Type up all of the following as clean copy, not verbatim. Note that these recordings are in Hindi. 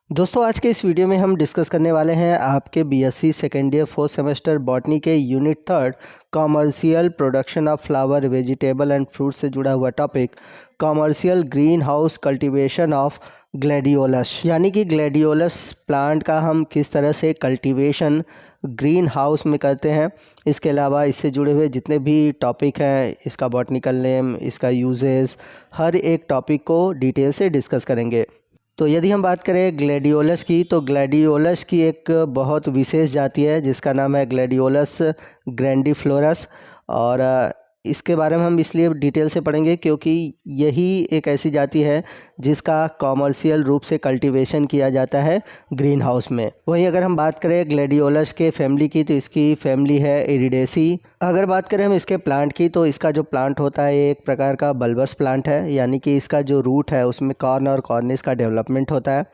दोस्तों आज के इस वीडियो में हम डिस्कस करने वाले हैं आपके BSc second year fourth semester botany के unit third commercial production of flower vegetable and fruit से जुड़ा हुआ topic commercial green house cultivation of gladiolus, यानी कि ग्लैडियोलस प्लांट का हम किस तरह से कल्टीवेशन ग्रीन हाउस में करते हैं। इसके अलावा इससे जुड़े हुए जितने भी टॉपिक हैं, इसका बॉटनिकल नेम, इसका यूजेस, हर एक टॉपिक को डिटेल से डिस्कस करेंगे। तो यदि हम बात करें ग्लैडियोलस की, तो ग्लैडियोलस की एक बहुत विशेष जाति है जिसका नाम है ग्लैडियोलस ग्रैंडिफ्लोरस। और इसके बारे में हम इसलिए डिटेल से पढ़ेंगे क्योंकि यही एक ऐसी जाति है जिसका कॉमर्शियल रूप से कल्टीवेशन किया जाता है ग्रीन हाउस में। वहीं अगर हम बात करें ग्लैडियोलस के फैमिली की, तो इसकी फैमिली है इरिडेसी। अगर बात करें हम इसके प्लांट की, तो इसका जो प्लांट होता है ये एक प्रकार का बल्बस प्लांट है, यानी कि इसका जो रूट है उसमें कॉर्न और कॉर्निस का डेवलपमेंट होता है।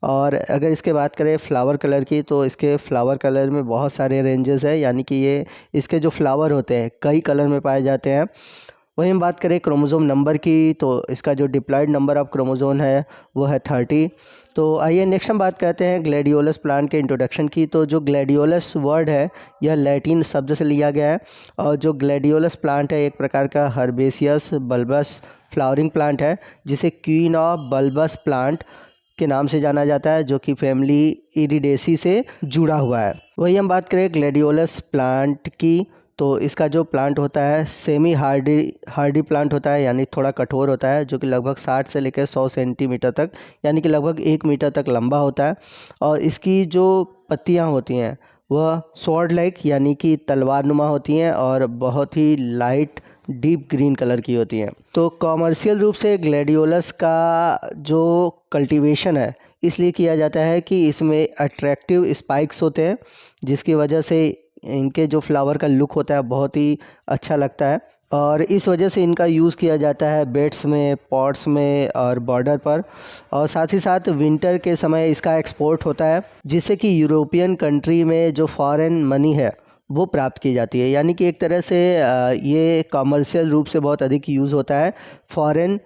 और अगर इसके बात करें फ्लावर कलर की, तो इसके फ्लावर कलर में बहुत सारे रेंजेस है, यानी कि ये इसके जो फ्लावर होते हैं कई कलर में पाए जाते हैं। वहीं हम बात करें क्रोमोसोम नंबर की, तो इसका जो डिप्लॉयड नंबर ऑफ क्रोमोसोम है वो है 30। तो आइए नेक्स्ट हम बात करते हैं ग्लैडियोलस प्लांट के इंट्रोडक्शन की। तो जो ग्लैडियोलस वर्ड है यह लैटिन शब्द से लिया गया है, और जो ग्लैडियोलस प्लांट है एक प्रकार का हर्बेसियस बल्बस फ्लावरिंग प्लांट है जिसे क्वीन ऑफ बल्बस प्लांट के नाम से जाना जाता है, जो कि फैमिली इरिडेसी से जुड़ा हुआ है। वही हम बात करें ग्लैडियोलस प्लांट की, तो इसका जो प्लांट होता है सेमी हार्डी प्लांट होता है, यानी थोड़ा कठोर होता है, जो कि लगभग 60 से लेकर 100 सेंटीमीटर तक, यानी कि लगभग 1 मीटर तक लंबा होता है। और इसकी जो पत्तियां होती हैं वह स्वॉर्ड लाइक यानी कि तलवार नुमा होती हैं और बहुत ही लाइट डीप ग्रीन कलर की होती हैं। तो कॉमर्शियल रूप से ग्लैडियोलस का जो कल्टीवेशन है इसलिए किया जाता है कि इसमें अट्रैक्टिव स्पाइक्स होते हैं, जिसकी वजह से इनके जो फ्लावर का लुक होता है बहुत ही अच्छा लगता है, और इस वजह से इनका यूज़ किया जाता है बेड्स में, पॉट्स में और बॉर्डर पर। और साथ ही साथ विंटर के समय इसका एक्सपोर्ट होता है, जिससे कि यूरोपियन कंट्री में जो फॉरेन मनी है वो प्राप्त की जाती है, यानी कि एक तरह से ये कॉमर्शियल रूप से बहुत अधिक यूज़ होता है फॉरेन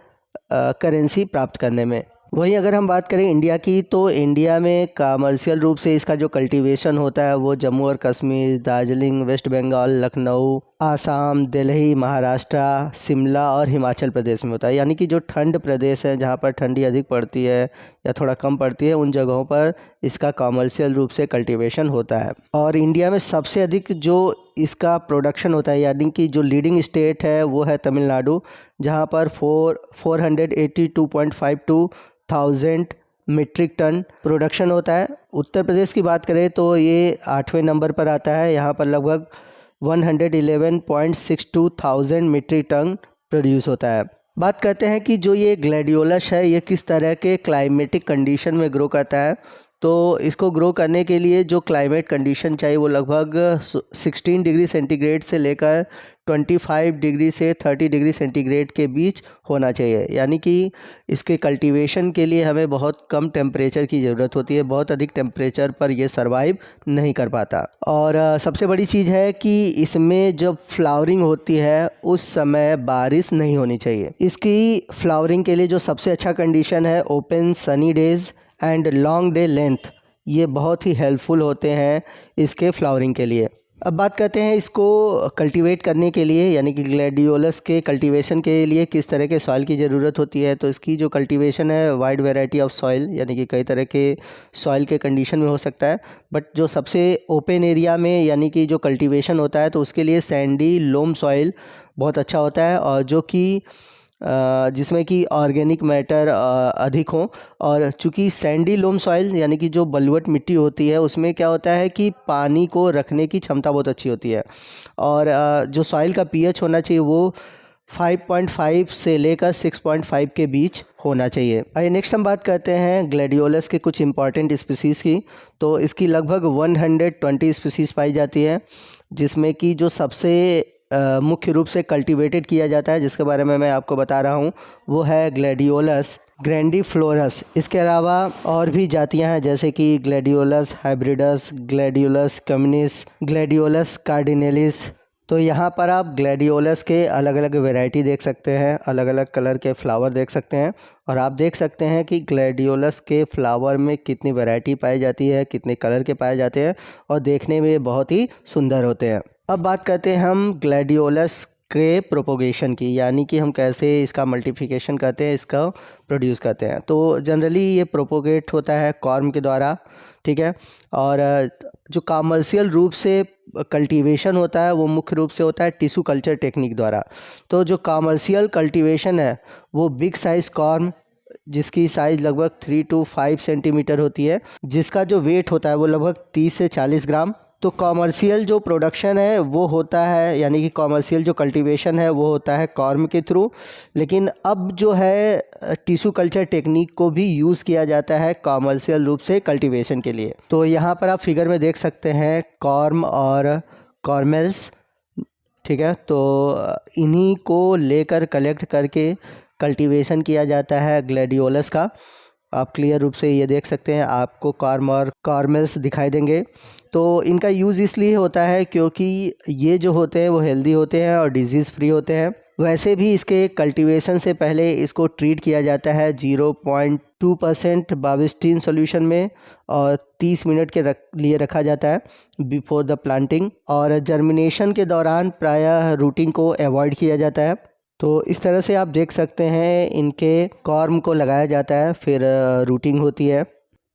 करेंसी प्राप्त करने में। वहीं अगर हम बात करें इंडिया की, तो इंडिया में कमर्शियल रूप से इसका जो कल्टीवेशन होता है वो जम्मू और कश्मीर, दार्जिलिंग, वेस्ट बंगाल, लखनऊ, आसाम, दिल्ली, महाराष्ट्र, शिमला और हिमाचल प्रदेश में होता है, यानी कि जो ठंड प्रदेश है जहाँ पर ठंडी अधिक पड़ती है या थोड़ा कम पड़ती है उन जगहों पर इसका कमर्शियल रूप से कल्टीवेशन होता है। और इंडिया में सबसे अधिक जो इसका प्रोडक्शन होता है, यानी कि जो लीडिंग स्टेट है वो है तमिलनाडु, जहाँ पर 482.52 थाउजेंड मीट्रिक टन प्रोडक्शन होता है। उत्तर प्रदेश की बात करें तो ये 8वें नंबर पर आता है, यहाँ पर लगभग 111.62 थाउजेंड मीट्रिक टन प्रोड्यूस होता है। बात करते हैं कि जो ये ग्लैडियोलस है ये किस तरह के क्लाइमेटिक कंडीशन में ग्रो करता है। तो इसको ग्रो करने के लिए जो क्लाइमेट कंडीशन चाहिए वो लगभग 16 डिग्री सेंटीग्रेड से लेकर 25 डिग्री से 30 डिग्री सेंटीग्रेड के बीच होना चाहिए, यानी कि इसके कल्टीवेशन के लिए हमें बहुत कम टेम्परेचर की ज़रूरत होती है, बहुत अधिक टेम्परेचर पर ये सरवाइव नहीं कर पाता। और सबसे बड़ी चीज़ है कि इसमें जब फ्लावरिंग होती है उस समय बारिश नहीं होनी चाहिए। इसकी फ्लावरिंग के लिए जो सबसे अच्छा कंडीशन है open Sunny days and long day length, ये बहुत ही हेल्पफुल होते हैं इसके फ्लावरिंग के लिए। अब बात करते हैं इसको कल्टीवेट करने के लिए, यानी कि ग्लैडियोलस के कल्टीवेशन के लिए किस तरह के सॉइल की ज़रूरत होती है। तो इसकी जो कल्टीवेशन है वाइड वैरायटी ऑफ सॉइल, यानी कि कई तरह के सॉइल के कंडीशन में हो सकता है, बट जो सबसे ओपन एरिया में यानी कि जो कल्टीवेशन होता है तो उसके लिए सैंडी लोम सॉइल बहुत अच्छा होता है, और जो कि जिसमें कि ऑर्गेनिक मैटर अधिक हो। और चूँकि सैंडी लोम सॉइल यानी कि जो बलुअट मिट्टी होती है उसमें क्या होता है कि पानी को रखने की क्षमता बहुत अच्छी होती है, और जो सॉइल का पीएच होना चाहिए वो 5.5 से लेकर 6.5 के बीच होना चाहिए। आइए नेक्स्ट हम बात करते हैं ग्लैडियोलस के कुछ इंपॉर्टेंट स्पीसीज़ की। तो इसकी लगभग 120 स्पीसीज़ पाई जाती है, जिसमें कि जो सबसे मुख्य रूप से कल्टीवेटेड किया जाता है जिसके बारे में मैं आपको बता रहा हूँ वो है ग्लैडियोलस ग्रैंडिफ्लोरस। इसके अलावा और भी जातियां हैं जैसे कि gladiolus hybridus, gladiolus communis, gladiolus cardinalis, तो यहाँ पर आप ग्लैडियोलस के अलग अलग वैरायटी देख सकते हैं, अलग अलग कलर के फ्लावर देख सकते हैं, और आप देख सकते हैं कि ग्लैडियोलस के फ्लावर में कितनी वैरायटी पाई जाती है, कितने कलर के पाए जाते हैं, और देखने में बहुत ही सुंदर होते हैं। अब बात करते हैं हम ग्लैडियोलस के प्रोपोगेशन की, यानी कि हम कैसे इसका मल्टीप्लिकेशन करते हैं, इसका प्रोड्यूस करते हैं। तो जनरली ये प्रोपोगेट होता है कॉर्म के द्वारा, ठीक है। और जो कमर्शियल रूप से कल्टीवेशन होता है वो मुख्य रूप से होता है टिश्यू कल्चर टेक्निक द्वारा। तो जो कमर्शियल कल्टीवेशन है वो बिग साइज़ कॉर्म, जिसकी साइज़ लगभग 3 to 5 सेंटीमीटर होती है, जिसका जो वेट होता है वो लगभग 30 से 40 ग्राम। तो कॉमर्शियल जो प्रोडक्शन है वो होता है, यानी कि कॉमर्शियल जो कल्टीवेशन है वो होता है कॉर्म के थ्रू। लेकिन अब जो है टिश्यू कल्चर टेक्निक को भी यूज़ किया जाता है कॉमर्शियल रूप से कल्टीवेशन के लिए। तो यहाँ पर आप फिगर में देख सकते हैं कॉर्म और कॉर्मेल्स, ठीक है। तो इन्हीं को लेकर कलेक्ट करके कल्टीवेशन किया जाता है ग्लैडियोलस का। आप क्लियर रूप से ये देख सकते हैं, आपको कॉर्म और कॉर्मेल्स दिखाई देंगे। तो इनका यूज़ इसलिए होता है क्योंकि ये जो होते हैं वो हेल्दी होते हैं और डिजीज़ फ्री होते हैं। वैसे भी इसके कल्टीवेशन से पहले इसको ट्रीट किया जाता है 0.2% बाविस्टीन सॉल्यूशन में, और 30 मिनट के लिए रखा जाता है बिफोर द प्लांटिंग। और जर्मिनेशन के दौरान प्रायः रूटिंग को अवॉइड किया जाता है। तो इस तरह से आप देख सकते हैं इनके कॉर्म को लगाया जाता है, फिर रूटिंग होती है,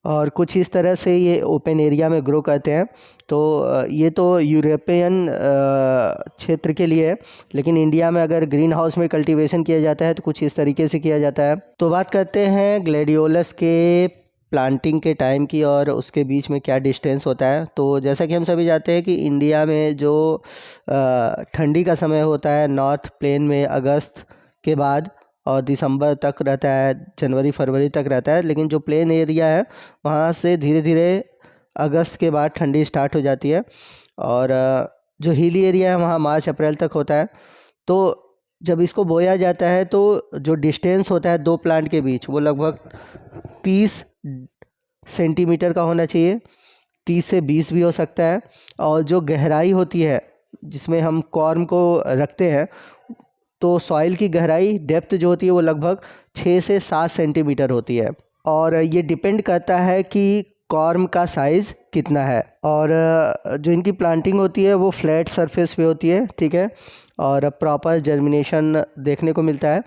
और कुछ इस तरह से ये ओपन एरिया में ग्रो करते हैं। तो ये तो यूरोपियन क्षेत्र के लिए है, लेकिन इंडिया में अगर ग्रीन हाउस में कल्टीवेशन किया जाता है तो कुछ इस तरीके से किया जाता है। तो बात करते हैं ग्लैडियोलस के प्लांटिंग के टाइम की और उसके बीच में क्या डिस्टेंस होता है। तो जैसा कि हम सभी जानते हैं कि इंडिया में जो ठंडी का समय होता है नॉर्थ प्लेन में अगस्त के बाद और दिसंबर तक रहता है, जनवरी फरवरी तक रहता है। लेकिन जो प्लेन एरिया है वहाँ से धीरे धीरे अगस्त के बाद ठंडी स्टार्ट हो जाती है, और जो हिली एरिया है वहाँ मार्च अप्रैल तक होता है। तो जब इसको बोया जाता है तो जो डिस्टेंस होता है दो प्लांट के बीच वो लगभग 30 सेंटीमीटर का होना चाहिए, 30 से 20 भी हो सकता है। और जो गहराई होती है जिसमें हम कॉर्म को रखते हैं, तो सॉइल की गहराई डेप्थ जो होती है वो लगभग 6 से 7 सेंटीमीटर होती है, और ये डिपेंड करता है कि कॉर्म का साइज़ कितना है। और जो इनकी प्लांटिंग होती है वो फ्लैट सरफेस पे होती है, ठीक है, और प्रॉपर जर्मिनेशन देखने को मिलता है।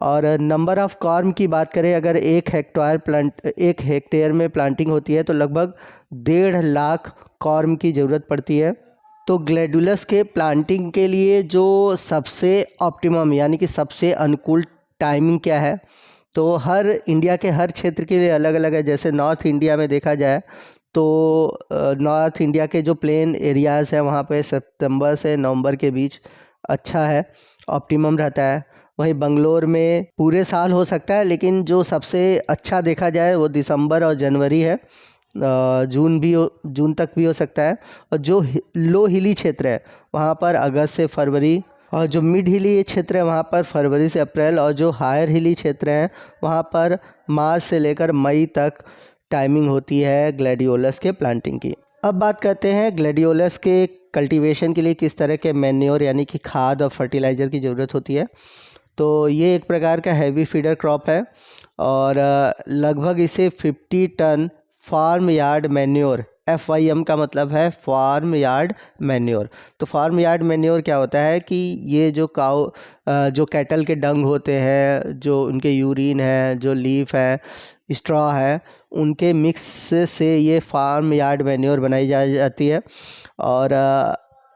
और नंबर ऑफ़ कॉर्म की बात करें, अगर 1 हेक्टेयर में प्लांटिंग होती है तो लगभग 1.5 लाख कॉर्म की ज़रूरत पड़ती है। तो ग्लैडियोलस के प्लांटिंग के लिए जो सबसे ऑप्टिमम यानी कि सबसे अनुकूल टाइमिंग क्या है, तो हर इंडिया के हर क्षेत्र के लिए अलग अलग है। जैसे नॉर्थ इंडिया में देखा जाए तो नॉर्थ इंडिया के जो प्लेन एरियाज़ हैं वहाँ पे सितंबर से नवंबर के बीच अच्छा है, ऑप्टिमम रहता है। वहीं बंगलोर में पूरे साल हो सकता है, लेकिन जो सबसे अच्छा देखा जाए वो दिसंबर और जनवरी है, जून तक भी हो सकता है। और जो लो हिली क्षेत्र है वहाँ पर अगस्त से फरवरी, और जो मिड हिली क्षेत्र है वहाँ पर फरवरी से अप्रैल, और जो हायर हिली क्षेत्र हैं वहाँ पर मार्च से लेकर मई तक टाइमिंग होती है ग्लैडियोलस के प्लांटिंग की। अब बात करते हैं ग्लैडियोलस के कल्टीवेशन के लिए किस तरह के मैन्योर यानी कि खाद और फर्टिलाइज़र की ज़रूरत होती है। तो ये एक प्रकार का हैवी फीडर क्रॉप है, और लगभग इसे 50 ton farm yard manure, FYM का मतलब है फार्म यार्ड मैन्योर। तो फार्म यार्ड मैन्योर क्या होता है कि ये जो जो कैटल के डंग होते हैं, जो उनके यूरिन है, जो लीफ है, स्ट्रॉ है, उनके मिक्स से ये फार्म यार्ड मैन्योर बनाई जाती है। और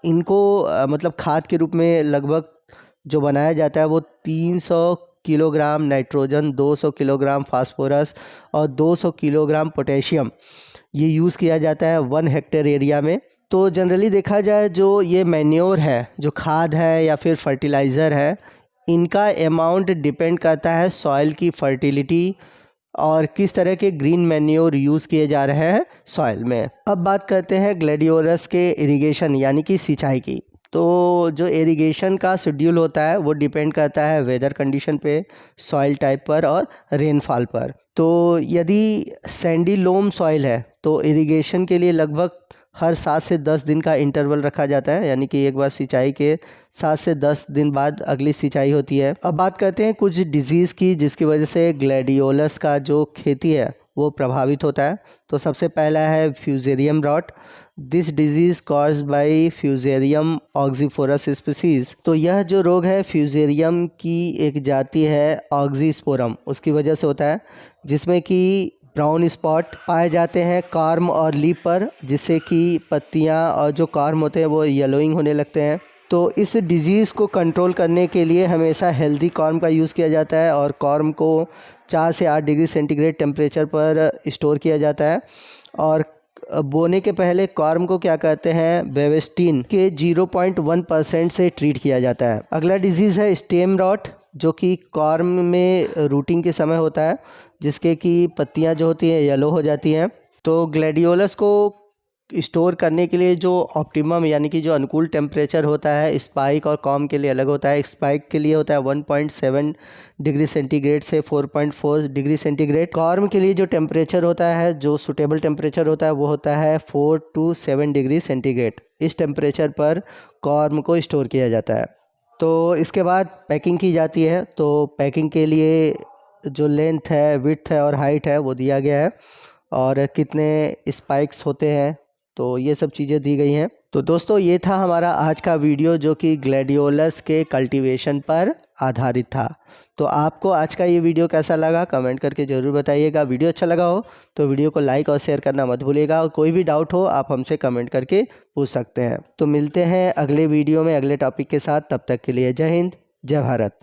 इनको मतलब खाद के रूप में लगभग जो बनाया जाता है वो 300 किलोग्राम नाइट्रोजन, 200 किलोग्राम फास्फोरस और 200 किलोग्राम पोटेशियम ये यूज़ किया जाता है 1 हेक्टेयर एरिया में। तो जनरली देखा जाए जो ये मैन्योर है, जो खाद है या फिर फर्टिलाइज़र है, इनका अमाउंट डिपेंड करता है सॉइल की फर्टिलिटी और किस तरह के ग्रीन मैन्योर यूज़ किए जा रहे हैं सॉइल में। अब बात करते हैं ग्लैडियोलस के इरिगेशन यानी कि सिंचाई की। तो जो इरिगेशन का शेड्यूल होता है वो डिपेंड करता है वेदर कंडीशन पे, सॉइल टाइप पर और रेनफॉल पर। तो यदि सैंडी लोम सॉइल है तो इरिगेशन के लिए लगभग हर 7 से 10 दिन का इंटरवल रखा जाता है, यानी कि एक बार सिंचाई के 7 से 10 दिन बाद अगली सिंचाई होती है। अब बात करते हैं कुछ डिजीज़ की जिसकी वजह से ग्लैडियोलस का जो खेती है वो प्रभावित होता है। तो सबसे पहला है fusarium rot. This disease caused by fusarium oxysporum species. तो यह जो रोग है फ्यूजेरियम की एक जाति है ऑक्सीस्पोरम, उसकी वजह से होता है, जिसमें कि ब्राउन स्पॉट पाए जाते हैं कॉर्म और लीफ पर, जिससे कि पत्तियां और जो कॉर्म होते हैं वो येलोइंग होने लगते हैं। तो इस डिजीज़ को कंट्रोल करने के लिए हमेशा हेल्दी कॉर्म का यूज़ किया जाता है और कॉर्म को 4 से 8 डिग्री सेंटीग्रेड टेम्परेचर पर स्टोर किया जाता है। और बोने के पहले कॉर्म को क्या कहते हैं बेवेस्टीन के 0.1% से ट्रीट किया जाता है। अगला डिजीज़ है स्टेम रॉट, जो कि कॉर्म में रूटिंग के समय होता है, जिसके कि पत्तियां जो होती हैं येलो हो जाती हैं। तो ग्लैडियोलस को स्टोर करने के लिए जो ऑप्टिमम यानी कि जो अनुकूल टेम्परेचर होता है स्पाइक और कॉर्म के लिए अलग होता है। स्पाइक के लिए होता है 1.7 डिग्री सेंटीग्रेड से 4.4 डिग्री सेंटीग्रेड। कॉर्म के लिए जो टेम्परेचर होता है, जो सूटेबल टेम्परेचर होता है, वो होता है 4 to 7 डिग्री सेंटीग्रेड। इस टेम्परेचर पर कॉर्म को स्टोर किया जाता है। तो इसके बाद पैकिंग की जाती है। तो पैकिंग के लिए जो लेंथ है, विड्थ है और हाइट है वो दिया गया है, और कितने स्पाइक्स होते हैं, तो ये सब चीज़ें दी गई हैं। तो दोस्तों ये था हमारा आज का वीडियो जो कि ग्लैडियोलस के कल्टीवेशन पर आधारित था। तो आपको आज का ये वीडियो कैसा लगा कमेंट करके ज़रूर बताइएगा। वीडियो अच्छा लगा हो तो वीडियो को लाइक और शेयर करना मत भूलिएगा, और कोई भी डाउट हो आप हमसे कमेंट करके पूछ सकते हैं। तो मिलते हैं अगले वीडियो में अगले टॉपिक के साथ, तब तक के लिए जय हिंद, जय भारत।